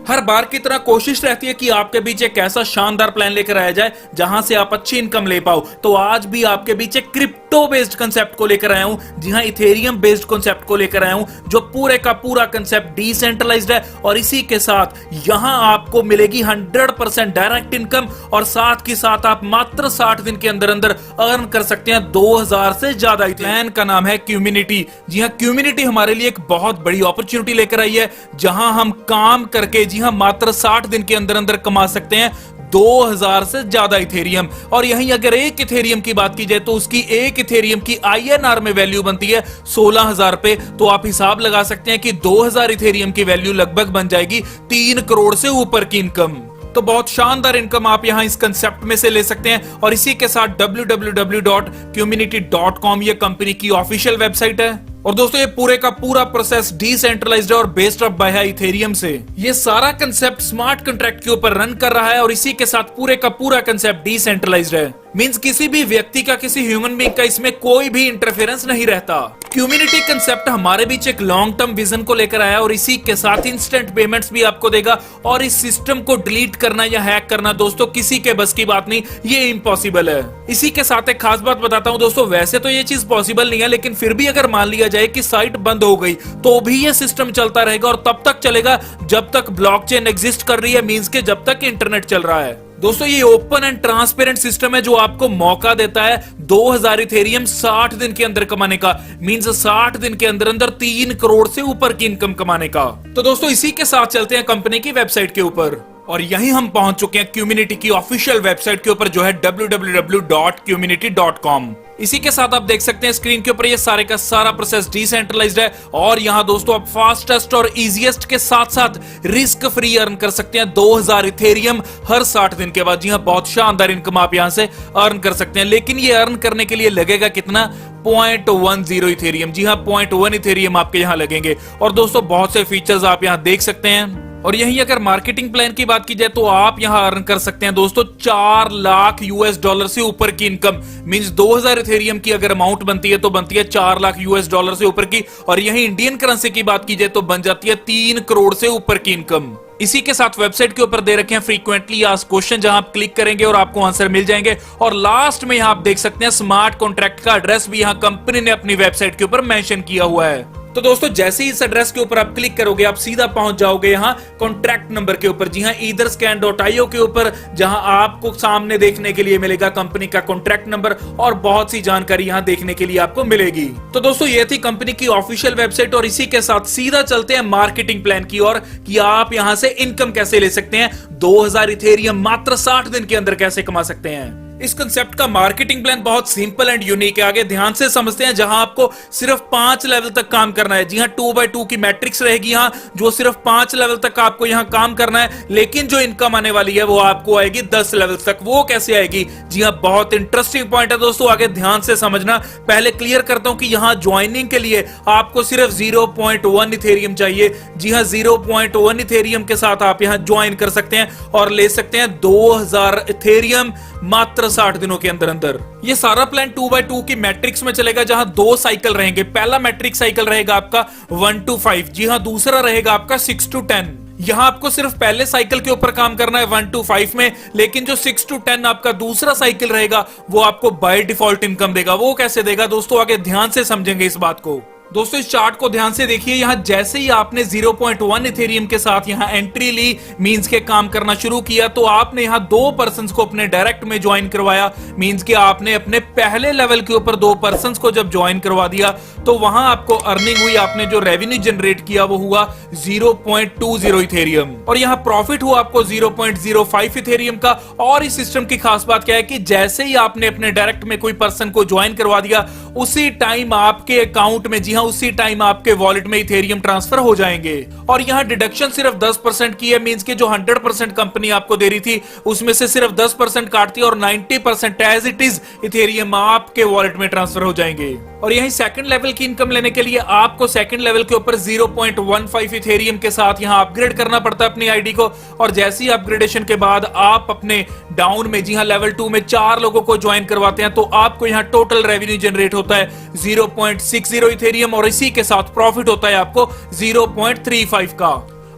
हर बार की तरह कोशिश रहती है कि आपके बीच एक ऐसा शानदार प्लान लेकर आया जाए जहां से आप अच्छी इनकम ले पाओ। तो आज भी आपके बीच एक क्रिप्टो बेस्ड कंसेप्ट को लेकर आया हूं। जी हां, इथेरियम बेस्ड कंसेप्ट को लेकर आया हूं, जो पूरे का पूरा कंसेप्ट डिसेंट्रलाइज्ड है और इसी के साथ यहां आपको मिलेगी 100% डायरेक्ट इनकम और साथ के साथ आप मात्र 60 दिन के अंदर अंदर अर्न कर सकते हैं 2000 से ज्यादा। प्लान का नाम है क्यूमिनिटी। जी हां, क्यूमिनिटी हमारे लिए एक बहुत बड़ी अपॉर्चुनिटी लेकर आई है जहां हम काम करके जी हां मात्र 60 दिन के अंदर अंदर कमा सकते हैं 2000 से ज्यादा इथेरियम। और यहीं अगर एक इथेरियम की बात की जाए तो उसकी एक इथेरियम की INR में वैल्यू बनती है 16,000 पे। तो आप हिसाब लगा सकते हैं कि 2000 इथेरियम की वैल्यू लगभग बन जाएगी 3 करोड़ से ऊपर की इनकम। तो बहुत शानदार इनकम आप यहां इस कंसेप्ट में से ले सकते हैं। और इसी के साथ www.cuminity.com ये कंपनी की ऑफिशियल वेबसाइट है। और दोस्तों, ये पूरे का पूरा प्रोसेस डिसेंट्रलाइज्ड है और बेस्ड अप बाय इथेरियम से। ये सारा कंसेप्ट स्मार्ट कॉन्ट्रैक्ट के ऊपर रन कर रहा है और इसी के साथ पूरे का पूरा कंसेप्ट डिसेंट्रलाइज्ड है। मींस किसी भी व्यक्ति का, किसी ह्यूमन बीइंग का इसमें कोई भी इंटरफेरेंस नहीं रहता। क्यूमिनिटी कंसेप्ट हमारे बीच एक लॉन्ग टर्म विजन को लेकर आया और इसी के साथ इंस्टेंट पेमेंट्स भी आपको देगा। और इस सिस्टम को डिलीट करना या हैक करना दोस्तों किसी के बस की बात नहीं, ये इम्पॉसिबल है। इसी के साथ एक खास बात बताता हूं दोस्तों, वैसे तो ये चीज पॉसिबल नहीं है, लेकिन फिर भी अगर मान लिया जाए कि साइट बंद हो गई तो भी ये सिस्टम चलता रहेगा और तब तक चलेगा जब तक ब्लॉकचेन एग्जिस्ट कर रही है। मींस के जब तक इंटरनेट चल रहा है। दोस्तों, ये ओपन एंड ट्रांसपेरेंट सिस्टम है जो आपको मौका देता है 2000 इथेरियम 60 दिन के अंदर कमाने का। मींस 60 दिन के अंदर अंदर 3 करोड़ से ऊपर की इनकम कमाने का। तो दोस्तों, इसी के साथ चलते हैं कंपनी की वेबसाइट के ऊपर। और यहीं हम पहुंच चुके हैं क्यूमिनिटी की ऑफिशियल वेबसाइट के ऊपर, जो है www.cuminity.com। इसी के साथ आप देख सकते हैं स्क्रीन के ऊपर ये सारे का सारा प्रोसेस डिसेंट्रलाइज्ड है। और यहां दोस्तों आप फास्टेस्ट और इजीएस्ट के साथ साथ रिस्क फ्री अर्न कर सकते हैं 2000 इथेरियम हर 60 दिन के बाद। जी हां, बहुत शानदार इनकम आप यहां से अर्न कर सकते हैं। लेकिन ये अर्न करने के लिए लगेगा कितना? 0.10 इथेरियम। जी हां, 0.1 इथेरियम आपके यहां लगेंगे। और दोस्तों, बहुत से फीचर्स आप यहां देख सकते हैं। और यहीं अगर मार्केटिंग प्लान की बात की जाए तो आप यहां अर्न कर सकते हैं दोस्तों 4 लाख $US से ऊपर की इनकम। मींस 2000 इथेरियम की अगर अमाउंट बनती है तो बनती है 4 लाख $US से ऊपर की। और यहीं इंडियन करेंसी की बात की जाए तो बन जाती है 3 करोड़ से ऊपर की इनकम। इसी के साथ वेबसाइट के ऊपर दे रखे हैं फ्रीक्वेंटली आस्क्ड क्वेश्चन, जहां आप क्लिक करेंगे और आपको आंसर मिल जाएंगे। और लास्ट में यहां आप देख सकते हैं स्मार्ट कॉन्ट्रैक्ट का एड्रेस भी यहां कंपनी ने अपनी वेबसाइट के ऊपर मेंशन किया हुआ है। तो दोस्तों, जैसे ही इस एड्रेस के ऊपर आप क्लिक करोगे आप सीधा पहुंच जाओगे यहां कॉन्ट्रैक्ट नंबर के ऊपर। जी हां, etherscan.io के ऊपर, जहां आपको सामने देखने के लिए मिलेगा कंपनी का कॉन्ट्रैक्ट नंबर और बहुत सी जानकारी यहां देखने के लिए आपको मिलेगी। तो दोस्तों, ये थी कंपनी की ऑफिशियल वेबसाइट। और इसी के साथ सीधा चलते हैं मार्केटिंग प्लान की ओर कि आप यहां से इनकम कैसे ले सकते हैं, 2000 इथेरियम मात्र 60 दिन के अंदर कैसे कमा सकते हैं। इस कंसेप्ट का मार्केटिंग प्लान बहुत सिंपल एंड यूनिक है। आगे ध्यान से समझते हैं। जहां आपको सिर्फ 5 लेवल तक काम करना है। जी हां, 2x2 की मैट्रिक्स रहेगी यहां, जो सिर्फ 5 लेवल तक आपको यहां काम करना है। लेकिन जो इनकम आने वाली है वो आपको आएगी 10 लेवल तक। वो कैसे आएगी? जी हां, बहुत इंटरेस्टिंग पॉइंट है दोस्तों, आगे ध्यान से समझना। पहले क्लियर करता हूं कि यहां ज्वाइनिंग के लिए आपको सिर्फ 0.1 इथेरियम चाहिए। जी हां, 0.1 इथेरियम के साथ आप यहां ज्वाइन कर सकते हैं और ले सकते हैं 2000 इथेरियम मात्र 60 दिनों के अंदर अंदर। ये सारा प्लान 2x2 की मैट्रिक्स में चलेगा, जहां 2 साइकिल रहेंगे। पहला मैट्रिक साइकिल रहेगा आपका 1 to 5। जी हां, दूसरा रहेगा आपका 6 to 10। यहां आपको सिर्फ पहले साइकिल के ऊपर काम करना है 1 to 5 में। लेकिन जो 6 to 10 आपका दूसरा साइकिल रहेगा वो आपको बाय डिफॉल्ट इनकम देगा। वो कैसे देगा दोस्तों, आगे ध्यान से समझेंगे इस बात को। दोस्तों, इस चार्ट को ध्यान से देखिए। यहां जैसे ही आपने 0.1 इथेरियम के साथ यहां एंट्री ली, मींस के काम करना शुरू किया, तो आपने यहां 2 पर्सन्स को अपने डायरेक्ट में ज्वाइन करवाया। मींस के आपने अपने पहले लेवल के ऊपर 2 पर्सन्स को जब ज्वाइन करवा दिया तो वहां आपको अर्निंग हुई। आपने जो रेवेन्यू जनरेट किया वो हुआ 0.20 इथेरियम। और यहां प्रॉफिट हुआ आपको 0.05 इथेरियम का। और इस सिस्टम की खास बात क्या है कि जैसे ही आपने अपने डायरेक्ट में कोई पर्सन को ज्वाइन करवा दिया, उसी टाइम आपके अकाउंट में, जी हां, उसी टाइम आपके वॉलेट में इथेरियम ट्रांसफर हो जाएंगे। और यहां डिडक्शन सिर्फ 10% की है। मींस के जो 100% कंपनी आपको दे रही थी उसमें से सिर्फ 10% काटती है और 90% एज इट इज इथेरियम आपके वॉलेट में ट्रांसफर हो जाएंगे। और यहीं सेकंड लेवल की इनकम लेने के लिए आपको सेकंड लेवल के ऊपर 0.15 इथेरियम के साथ यहां अपग्रेड करना पड़ता है अपनी आईडी को। और जैसी अपग्रेडेशन के बाद आप अपने डाउन में, जी हां, लेवल 2 में 4 लोगों को ज्वाइन करवाते हैं तो आपको यहां टोटल रेवेन्यू जनरेट होता है 0.60 इथेरियम। और इसी के साथ प्रॉफिट होता है आपको 0.35 का।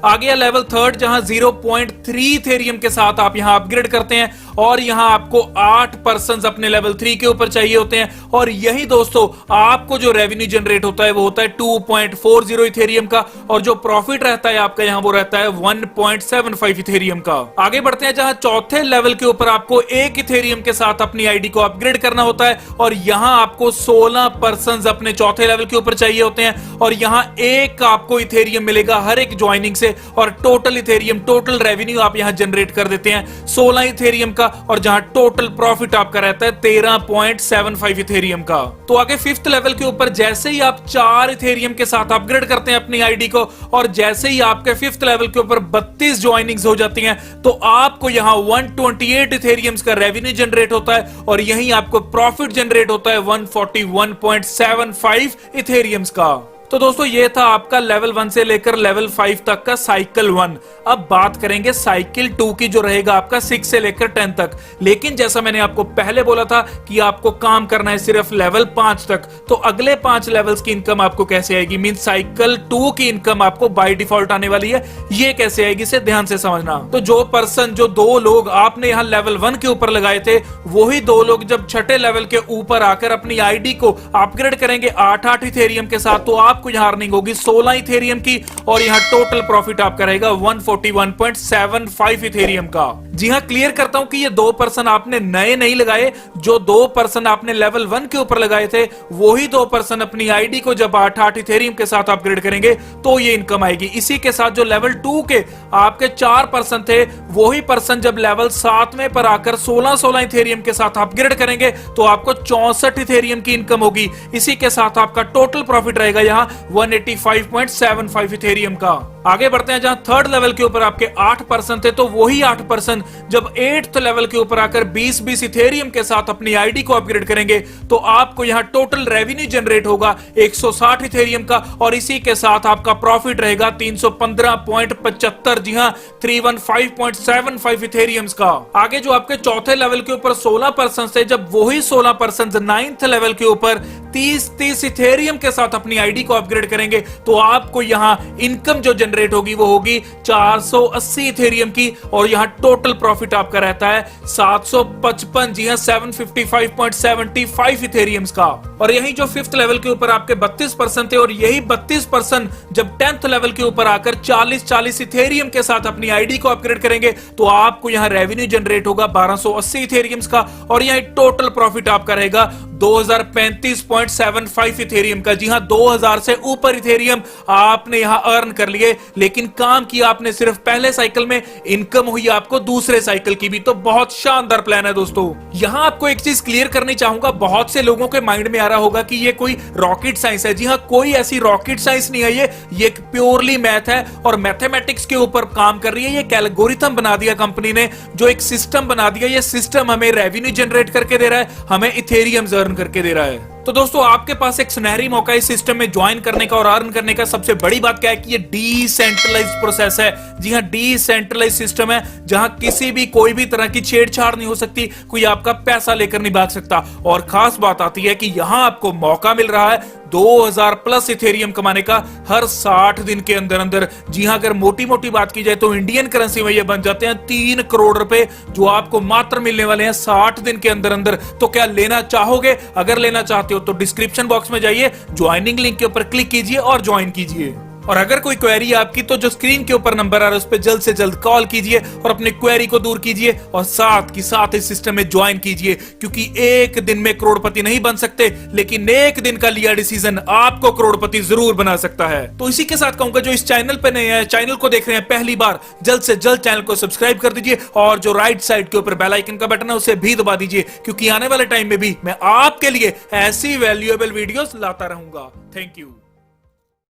आगे है लेवल थर्ड, जहां 0.3 इथेरियम के साथ आप यहां अपग्रेड करते हैं और यहां आपको 8% अपने लेवल 3 के ऊपर चाहिए होते हैं। और यही दोस्तों आपको जो रेवेन्यू जनरेट होता है वो होता है 2.40 इथेरियम का, और जो प्रॉफिट रहता है आपका यहां वो रहता है 1.75 इथेरियम का। आगे बढ़ते हैं, जहां चौथे लेवल के ऊपर आपको 1 इथेरियम के साथ अपनी आईडी को अपग्रेड करना होता है, और यहां आपको 16% अपने चौथे लेवल के ऊपर चाहिए होते हैं, और यहां 1 आपको इथेरियम मिलेगा हर एक ज्वाइनिंग से, और टोटल इथेरियम, टोटल रेवेन्यू आप यहां जनरेट कर देते हैं 16 इथेरियम का, और जहां टोटल प्रॉफिट आपका रहता है 13.75 इथेरियम का। तो आगे 5th लेवल के ऊपर जैसे ही आप 4 इथेरियम के साथ अपग्रेड करते हैं अपनी आईडी को, और जैसे ही आपके 5th लेवल के ऊपर 32 ज्वाइनिंग्स हो जाती हैं, तो आपको यहां 128 इथेरियम्स का रेवेन्यू जनरेट होता है, और यहीं आपको प्रॉफिट जनरेट होता है 141.75 इथेरियम्स का। तो दोस्तों ये था आपका लेवल 1 से लेकर लेवल 5 तक का साइकिल 1। अब बात करेंगे साइकिल 2 की, जो रहेगा आपका 6 से लेकर 10 तक। लेकिन जैसा मैंने आपको पहले बोला था कि आपको काम करना है सिर्फ लेवल 5 तक, तो अगले 5 लेवल्स की इनकम आपको कैसे आएगी, मीन साइकिल 2 की इनकम आपको बाय डिफॉल्ट आने वाली है। ये कैसे आएगी इसे ध्यान से समझना। तो जो पर्सन, जो 2 लोग आपने यहां लेवल 1 के ऊपर लगाए थे, वही 2 लोग जब छठे लेवल के ऊपर आकर अपनी आईडी को अपग्रेड करेंगे 8 इथेरियम के साथ, तो आपको यहां अर्निंग होगी 16 इथेरियम की, और यहां टोटल प्रॉफिट आपका रहेगा 141.75 इथेरियम का। जी हां, क्लियर करता हूं कि ये 2 पर्सन आपने नए नहीं लगाए, जो 2 पर्सन आपने लेवल 1 के ऊपर लगाए थे, वही 2 पर्सन अपनी आईडी को जब 8 इथेरियम के साथ अपग्रेड करेंगे तो ये इनकम आएगी। इसी के साथ जो लेवल 2 के आपके 4 पर्सन थे, वही पर्सन जब लेवल 7वें पर आकर 16 इथेरियम के साथ अपग्रेड करेंगे तो आपको 64 इथेरियम की इनकम होगी। इसी के साथ आपका टोटल प्रॉफिट रहेगा यहां 185.75 इथेरियम का। आगे बढ़ते हैं, जहां 3rd लेवल के ऊपर आपके 8 पर्सन थे, तो वही 8 पर्सन जब 8th लेवल के ऊपर आकर 20 इथेरियम के साथ अपनी आईडी को अपग्रेड करेंगे, तो आपको यहां टोटल रेवेन्यू जनरेट होगा 160 इथेरियम का, और इसी के साथ आपका प्रॉफिट रहेगा 315.75, जी हां 315.75 इथेरियम्स का। आगे जो आपके चौथे लेवल के ऊपर 16 पर्सन थे, जब वही 16 पर्सन 9th लेवल के ऊपर 30 इथेरियम के साथ अपनी आईडी को अपग्रेड करेंगे, तो आपको यहां इनकम जो जनरेट होगी वो होगी 480 इथेरियम की, और यहां टोटल प्रॉफिट आपका रहता है 755, जी हां 755.75 इथेरियम्स का। और यही जो 5th लेवल के ऊपर आपके 32 पर्सन थे, और यही 32 पर्सन जब 10th लेवल के ऊपर आकर 40 इथेरियम के साथ अपनी आईडी को अपग्रेड करेंगे, तो आपको यहां रेवेन्यू जनरेट होगा 1280 इथेरियम्स का, और यहां टोटल प्रॉफिट आपका रहेगा 2035.75 इथेरियम का। जी हां 2000 से ऊपर इथेरियम आपने यहां अर्न कर लिए, लेकिन काम किया आपने सिर्फ पहले साइकिल में, इनकम हुई आपको दूसरे साइकिल की भी। तो बहुत शानदार प्लान है दोस्तों। यहां आपको एक चीज क्लियर करनी चाहूंगा, बहुत से लोगों के माइंड में आ रहा होगा कि ये कोई रॉकेट साइंस है। जी हां, कोई ऐसी रॉकेट साइंस नहीं है, ये एक प्योरली मैथ है और मैथमेटिक्स के ऊपर काम कर रही है। ये एल्गोरिथम बना दिया कंपनी ने, जो एक सिस्टम बना दिया। ये सिस्टम हमें रेवेन्यू जनरेट करके दे रहा है, हमें इथेरियम अर्न करके दे रहा है। तो दोस्तों आपके पास एक सुनहरी मौका इस सिस्टम में ज्वाइन करने का और अर्न करने का। सबसे बड़ी बात क्या है कि ये डिसेंट्रलाइज्ड प्रोसेस है। जी हां, डिसेंट्रलाइज्ड सिस्टम है, जहां किसी भी कोई भी तरह की छेड़छाड़ नहीं हो सकती, कोई आपका पैसा लेकर नहीं भाग सकता। और खास बात आती है कि यहां आपको मौका मिल रहा है 2000 प्लस इथेरियम कमाने का हर 60 दिन के अंदर अंदर। जी हां, अगर मोटी मोटी बात की जाए तो इंडियन करेंसी में ये बन जाते हैं 3 करोड़ रुपए, जो आपको मात्र मिलने वाले हैं 60 दिन के अंदर अंदर। तो क्या लेना चाहोगे? अगर लेना चाहते हो तो डिस्क्रिप्शन बॉक्स में जाइए, ज्वाइनिंग लिंक के ऊपर क्लिक कीजिए और ज्वाइन कीजिए। और अगर कोई क्वेरी है आपकी, तो जो स्क्रीन के ऊपर नंबर आ रहा है उस पर जल्द से जल्द कॉल कीजिए और अपनी क्वेरी को दूर कीजिए, और साथ ही साथ इस सिस्टम में ज्वाइन कीजिए। क्योंकि एक दिन में करोड़पति नहीं बन सकते, लेकिन एक दिन का लिया डिसीजन आपको करोड़पति जरूर बना सकता है। तो इसी के साथ कहूंगा, जो इस चैनल पे नए हैं, चैनल को देख रहे हैं पहली बार, जल्द से जल्द चैनल को सब्सक्राइब कर दीजिए, और जो राइट साइड के ऊपर बेल आइकन का बटन है उसे भी दबा दीजिए, क्योंकि आने वाले टाइम में भी मैं आपके लिए ऐसी वैल्यूएबल वीडियोस लाता रहूंगा। Thank you.